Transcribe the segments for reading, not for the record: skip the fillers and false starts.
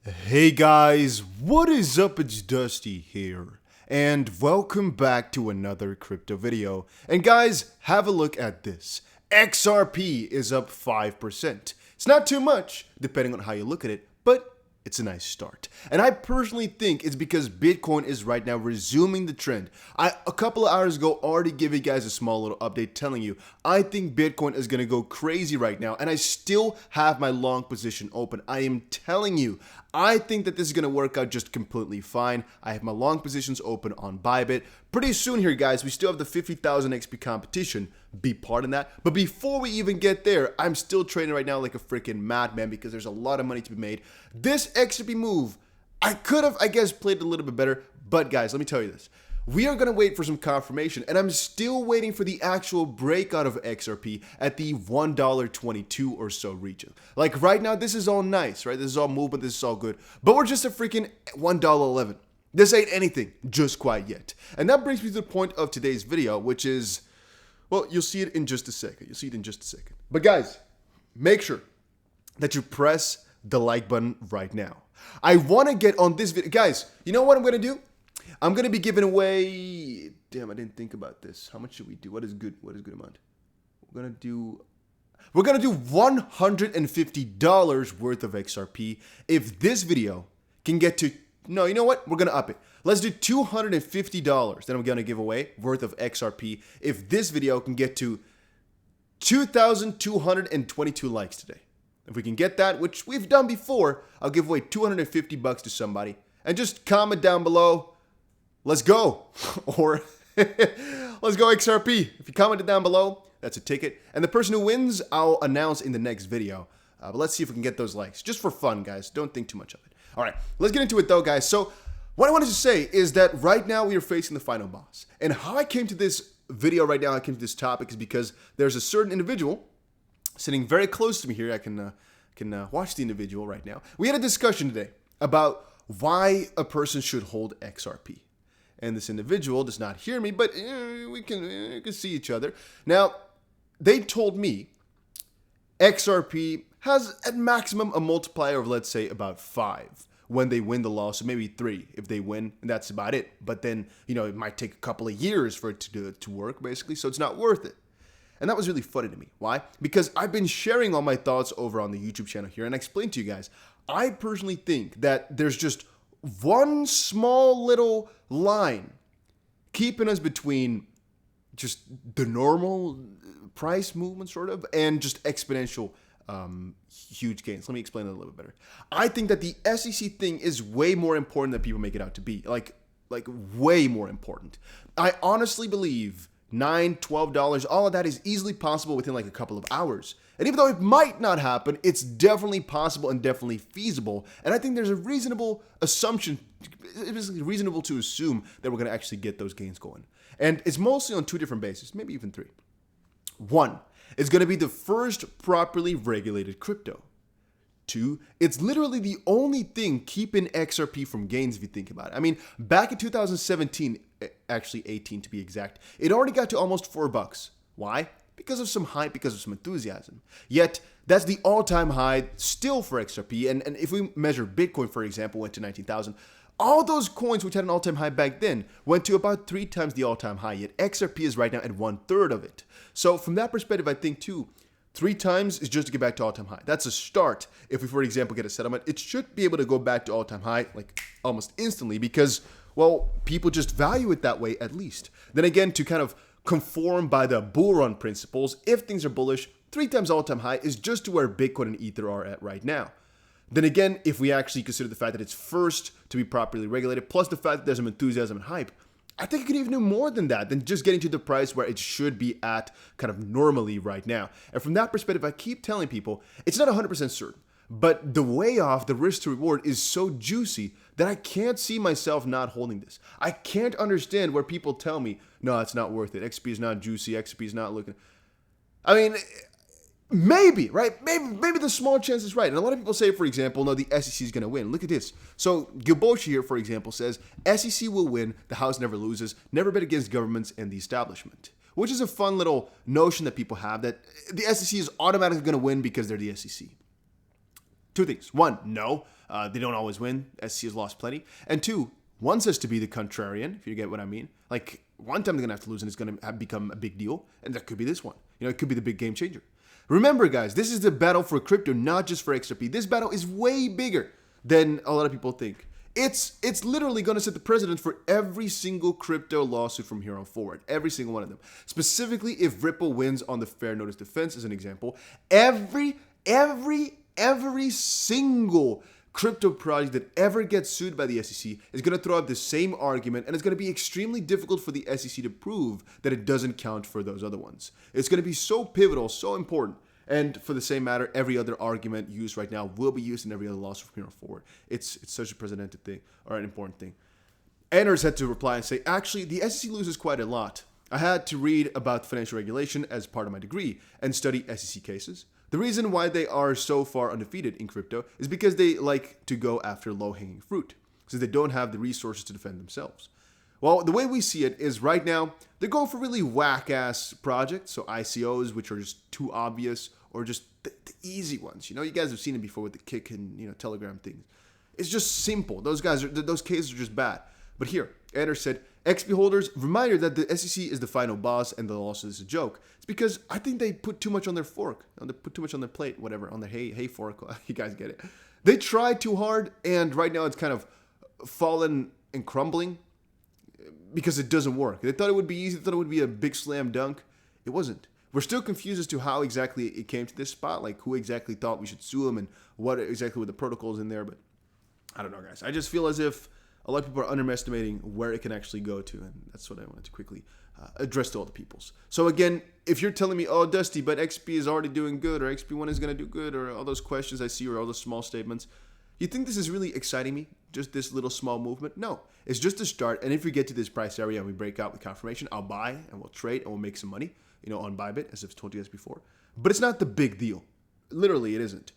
Hey guys, what is up? It's Dusty here, and welcome back to another crypto video. And guys, have a look at this. XRP is up 5%. It's not too much, depending on how you look at it, but it's a nice start. And I personally think it's because Bitcoin is right now resuming the trend. A couple of hours ago already gave you guys a small little update telling you I think Bitcoin is going to go crazy right now, and I still have my long position open. I am telling you, I think that this is going to work out just completely fine. I have my long positions open on Bybit. Pretty soon here, guys, we still have the 50,000 XP competition. Be part in that. But before we even get there, I'm still trading right now like a freaking madman because there's a lot of money to be made. This XRP move, I could have, I guess, played it a little bit better. But guys, let me tell you this. We are going to wait for some confirmation, and I'm still waiting for the actual breakout of XRP at the $1.22 or so region. Like right now, this is all nice, right? This is all movement, this is all good. But we're just a freaking $1.11. This ain't anything just quite yet. And that brings me to the point of today's video, which is, well, you'll see it in just a second. You'll see it in just a second. But guys, make sure that you press the like button right now. I want to get on this video. Guys, you know what I'm going to do? I'm going to be giving away, damn, I didn't think about this. How much should we do? What is good amount? We're going to do $150 worth of XRP if this video can get to, no, you know what? We're going to up it. Let's do $250 that I'm going to give away worth of XRP if this video can get to 2,222 likes today. If we can get that, which we've done before, I'll give away $250 to somebody. And just comment down below, let's go, or let's go XRP. If you commented down below, that's a ticket. And the person who wins, I'll announce in the next video. But let's see if we can get those likes, just for fun, guys. Don't think too much of it. All right, let's get into it though, guys. So what I wanted to say is that right now we are facing the final boss. And how I came to this video right now, I came to this topic is because there's a certain individual sitting very close to me here. I can watch the individual right now. We had a discussion today about why a person should hold XRP. And this individual does not hear me, but we can see each other. Now, they told me XRP has at maximum a multiplier of, let's say, about 5 when they win the law. So maybe 3 if they win, and that's about it. But then, you know, it might take a couple of years for it to work, basically. So it's not worth it. And that was really funny to me. Why? Because I've been sharing all my thoughts over on the YouTube channel here, and I explained to you guys, I personally think that there's just one small little line keeping us between just the normal price movement sort of and just exponential huge gains. Let me explain that a little bit better. I think that the SEC thing is way more important than people make it out to be. Like way more important. I honestly believe $9, $12, all of that is easily possible within like a couple of hours. And even though it might not happen, it's definitely possible and definitely feasible. And I think there's a reasonable assumption, it's reasonable to assume that we're going to actually get those gains going. And it's mostly on 2 different bases, maybe even 3. 1, it's going to be the first properly regulated crypto. 2, it's literally the only thing keeping XRP from gains if you think about it. I mean, back in 2017, actually 18 to be exact, it already got to almost $4. Why? Because of some hype, because of some enthusiasm. Yet, that's the all-time high still for XRP. And if we measure Bitcoin, for example, went to 19,000, all those coins which had an all-time high back then went to about 3 times the all-time high. Yet XRP is right now at 1/3 of it. So from that perspective, I think too, 3 times is just to get back to all-time high. That's a start. If we, for example, get a settlement, it should be able to go back to all-time high like almost instantly because, well, people just value it that way at least. Then again, to kind of conform by the bull run principles, if things are bullish, 3 times all-time high is just to where Bitcoin and Ether are at right now. Then again, if we actually consider the fact that it's first to be properly regulated, plus the fact that there's some enthusiasm and hype, I think it could even do more than that, than just getting to the price where it should be at kind of normally right now. And from that perspective, I keep telling people, it's not 100% certain, but the way off, the risk to reward is so juicy that I can't see myself not holding this. I can't understand where people tell me, no, it's not worth it. XP is not juicy. XP is not looking. I mean, maybe, right? Maybe the small chance is right. And a lot of people say, for example, no, the SEC is going to win. Look at this. So Gilboshi here, for example, says, SEC will win. The House never loses. Never bet against governments and the establishment. Which is a fun little notion that people have that the SEC is automatically going to win because they're the SEC. Two things. One, no, they don't always win. SEC has lost plenty. And two, one says to be the contrarian, if you get what I mean. Like, one time they're going to have to lose and it's going to become a big deal. And that could be this one. It could be the big game changer. Remember, guys, this is the battle for crypto, not just for XRP. This battle is way bigger than a lot of people think. It's literally going to set the precedent for every single crypto lawsuit from here on forward. Every single one of them. Specifically, if Ripple wins on the fair notice defense, as an example, every single crypto project that ever gets sued by the SEC is going to throw out the same argument, and it's going to be extremely difficult for the SEC to prove that it doesn't count for those other ones. It's going to be so pivotal, so important. And for the same matter, every other argument used right now will be used in every other lawsuit from here on forward. It's such a precedented thing, or an important thing. Anders had to reply and say, actually, the SEC loses quite a lot. I had to read about financial regulation as part of my degree and study SEC cases. The reason why they are so far undefeated in crypto is because they like to go after low-hanging fruit, since they don't have the resources to defend themselves. Well, the way we see it is right now, they're going for really whack-ass projects, so ICOs, which are just too obvious, or just the easy ones. You guys have seen it before with the Kick and, Telegram things. It's just simple. Those cases are just bad. But here, Anders said, XP holders, reminder that the SEC is the final boss and the lawsuit is a joke. It's because I think they put too much on their fork. They put too much on their plate, whatever, on their hay fork. You guys get it. They tried too hard, and right now it's kind of fallen and crumbling because it doesn't work. They thought it would be easy. They thought it would be a big slam dunk. It wasn't. We're still confused as to how exactly it came to this spot, like who exactly thought we should sue them and what exactly were the protocols in there. But I don't know, guys. I just feel as if a lot of people are underestimating where it can actually go to, and that's what I wanted to quickly address to all the peoples. So again, if you're telling me, oh, Dusty, but XP is already doing good, or XP1 is going to do good, or all those questions I see, or all those small statements, you think this is really exciting me? Just this little small movement? No, it's just a start. And if we get to this price area and we break out with confirmation, I'll buy and we'll trade and we'll make some money, on Bybit, as I've told you guys before. But it's not the big deal. Literally, it isn't.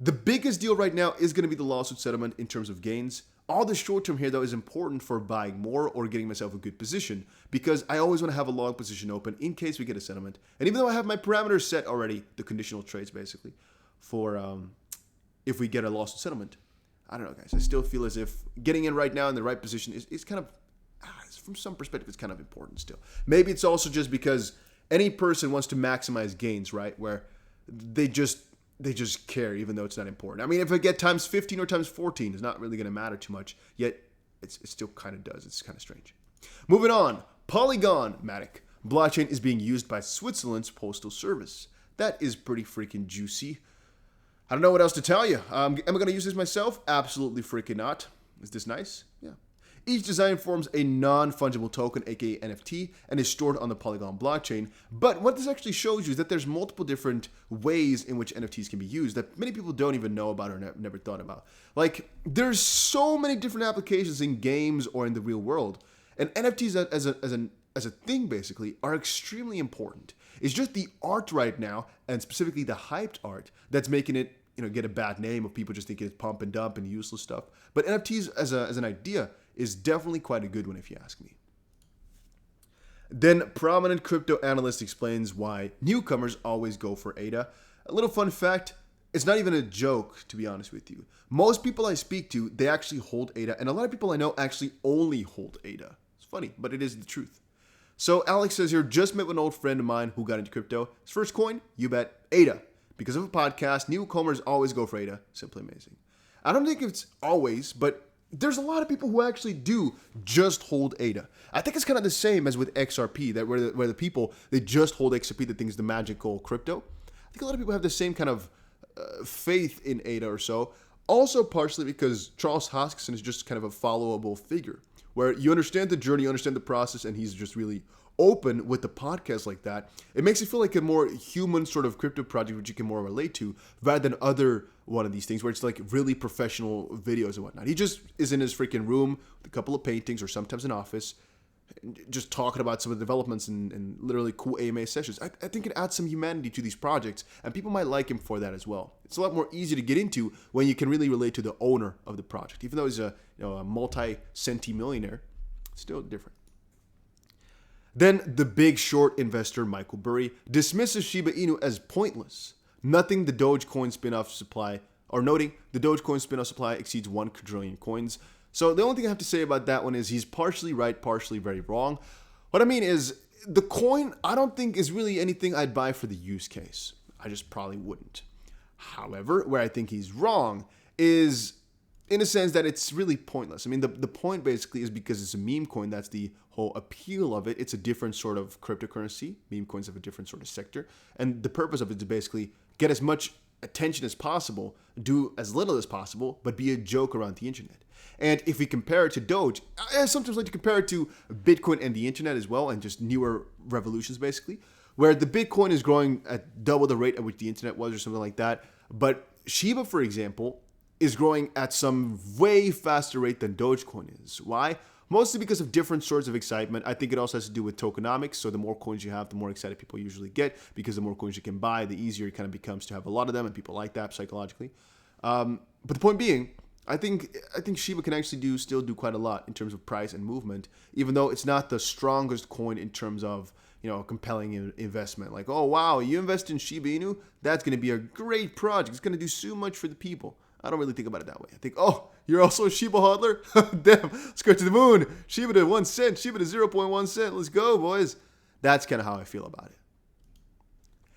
The biggest deal right now is going to be the lawsuit settlement in terms of gains. All the short term here, though, is important for buying more or getting myself a good position, because I always want to have a long position open in case we get a settlement. And even though I have my parameters set already, the conditional trades basically, for if we get a lawsuit settlement, I don't know, guys. I still feel as if getting in right now in the right position is kind of, from some perspective, it's kind of important still. Maybe it's also just because any person wants to maximize gains, right? Where they just care, even though it's not important. I mean, if I get times 15 or times 14, it's not really going to matter too much. Yet, it still kind of does. It's kind of strange. Moving on. Polygon MATIC blockchain is being used by Switzerland's postal service. That is pretty freaking juicy. I don't know what else to tell you. Am I going to use this myself? Absolutely freaking not. Is this nice? Yeah. Each design forms a non-fungible token, aka NFT, and is stored on the Polygon blockchain. But what this actually shows you is that there's multiple different ways in which NFTs can be used that many people don't even know about or never thought about. Like, there's so many different applications in games or in the real world. And NFTs as a thing, basically, are extremely important. It's just the art right now, and specifically the hyped art, that's making it get a bad name of people just thinking it's pump and dump and useless stuff. But NFTs as an idea is definitely quite a good one if you ask me. Then prominent crypto analyst explains why newcomers always go for ADA. A little fun fact, it's not even a joke, to be honest with you. Most people I speak to, they actually hold ADA, and a lot of people I know actually only hold ADA. It's funny, but it is the truth. So Alex says here, just met with an old friend of mine who got into crypto. His first coin, you bet, ADA. Because of a podcast, newcomers always go for ADA. Simply amazing. I don't think it's always, but there's a lot of people who actually do just hold ADA. I think it's kind of the same as with XRP, that where the people, they just hold XRP, that think is the magical crypto. I think a lot of people have the same kind of faith in ADA or so. Also partially because Charles Hoskinson is just kind of a followable figure, where you understand the journey, you understand the process, and he's just really open with the podcast like that. It makes it feel like a more human sort of crypto project which you can more relate to, rather than other one of these things where it's like really professional videos and whatnot. He just is in his freaking room with a couple of paintings, or sometimes an office, just talking about some of the developments and literally cool AMA sessions. I think it adds some humanity to these projects, and people might like him for that as well. It's a lot more easy to get into when you can really relate to the owner of the project. Even though he's a multi-centi millionaire, it's still different. Then the big short investor Michael Burry dismisses Shiba Inu as pointless. Nothing the Dogecoin spin-off supply or noting the Dogecoin spin-off supply exceeds 1 quadrillion coins. So the only thing I have to say about that one is he's partially right, partially very wrong. What I mean is the coin, I don't think is really anything I'd buy for the use case. I just probably wouldn't. However, where I think he's wrong is in a sense that it's really pointless. I mean, the point basically is because it's a meme coin, that's the whole appeal of it. It's a different sort of cryptocurrency. Meme coins have a different sort of sector. And the purpose of it is to basically get as much attention as possible, do as little as possible, but be a joke around the internet. And if we compare it to Doge, I sometimes like to compare it to Bitcoin and the internet as well, and just newer revolutions basically, where the Bitcoin is growing at double the rate at which the internet was or something like that. But SHIBA, for example, is growing at some way faster rate than Dogecoin is. Why? Mostly because of different sorts of excitement. I think it also has to do with tokenomics. So the more coins you have, the more excited people usually get, because the more coins you can buy, the easier it kind of becomes to have a lot of them, and people like that psychologically. But the point being, I think SHIBA can actually still do quite a lot in terms of price and movement, even though it's not the strongest coin in terms of, compelling investment. Like, oh wow, you invest in Shiba Inu, that's going to be a great project. It's going to do so much for the people. I don't really think about it that way. I think, oh, you're also a Shiba hodler? Damn, let's go to the moon. Shiba to 1 cent, Shiba to 0.1 cent. Let's go, boys. That's kind of how I feel about it.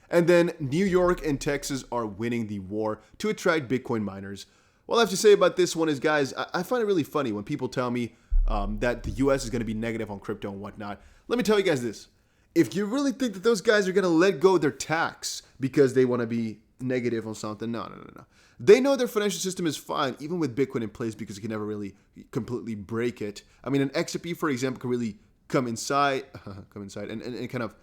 And then New York and Texas are winning the war to attract Bitcoin miners. What I have to say about this one is, guys, I find it really funny when people tell me that the US is going to be negative on crypto and whatnot. Let me tell you guys this. If you really think that those guys are going to let go of their tax because they want to be negative on something, no. They know their financial system is fine, even with Bitcoin in place, because you can never really completely break it. I mean, an XRP, for example, can really come inside and kind of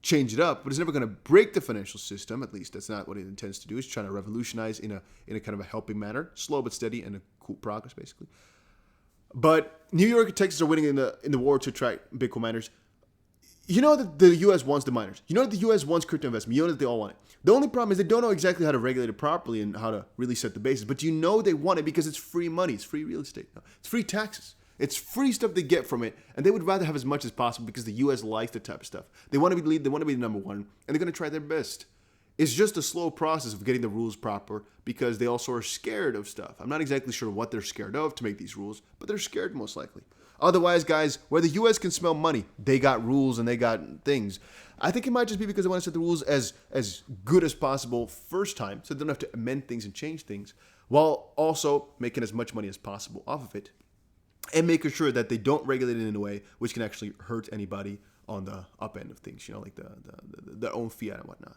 change it up, but it's never going to break the financial system. At least that's not what it intends to do. It's trying to revolutionize in a kind of a helping manner, slow but steady, and a cool progress, basically. But New York and Texas are winning in the war to attract Bitcoin miners. You know that the U.S. wants the miners. You know that the U.S. wants crypto investment. You know that they all want it. The only problem is they don't know exactly how to regulate it properly and how to really set the basis. But you know they want it because it's free money. It's free real estate. It's free taxes. It's free stuff they get from it. And they would rather have as much as possible because the U.S. likes that type of stuff. They want to be the lead. They want to be the number one. And they're going to try their best. It's just a slow process of getting the rules proper because they also are scared of stuff. I'm not exactly sure what they're scared of to make these rules, but they're scared most likely. Otherwise, guys, where the U.S. can smell money, they got rules and they got things. I think it might just be because they want to set the rules as good as possible first time, so they don't have to amend things and change things, while also making as much money as possible off of it, and making sure that they don't regulate it in a way which can actually hurt anybody on the up end of things, like their own fiat and whatnot.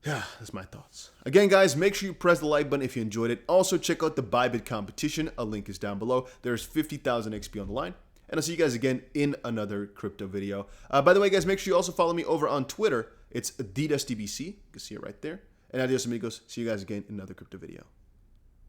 Yeah, that's my thoughts. Again, guys, make sure you press the like button if you enjoyed it. Also, check out the Bybit competition. A link is down below. There's 50,000 XP on the line. And I'll see you guys again in another crypto video. By the way, guys, make sure you also follow me over on Twitter. It's AdidasDBC. You can see it right there. And adios, amigos. See you guys again in another crypto video.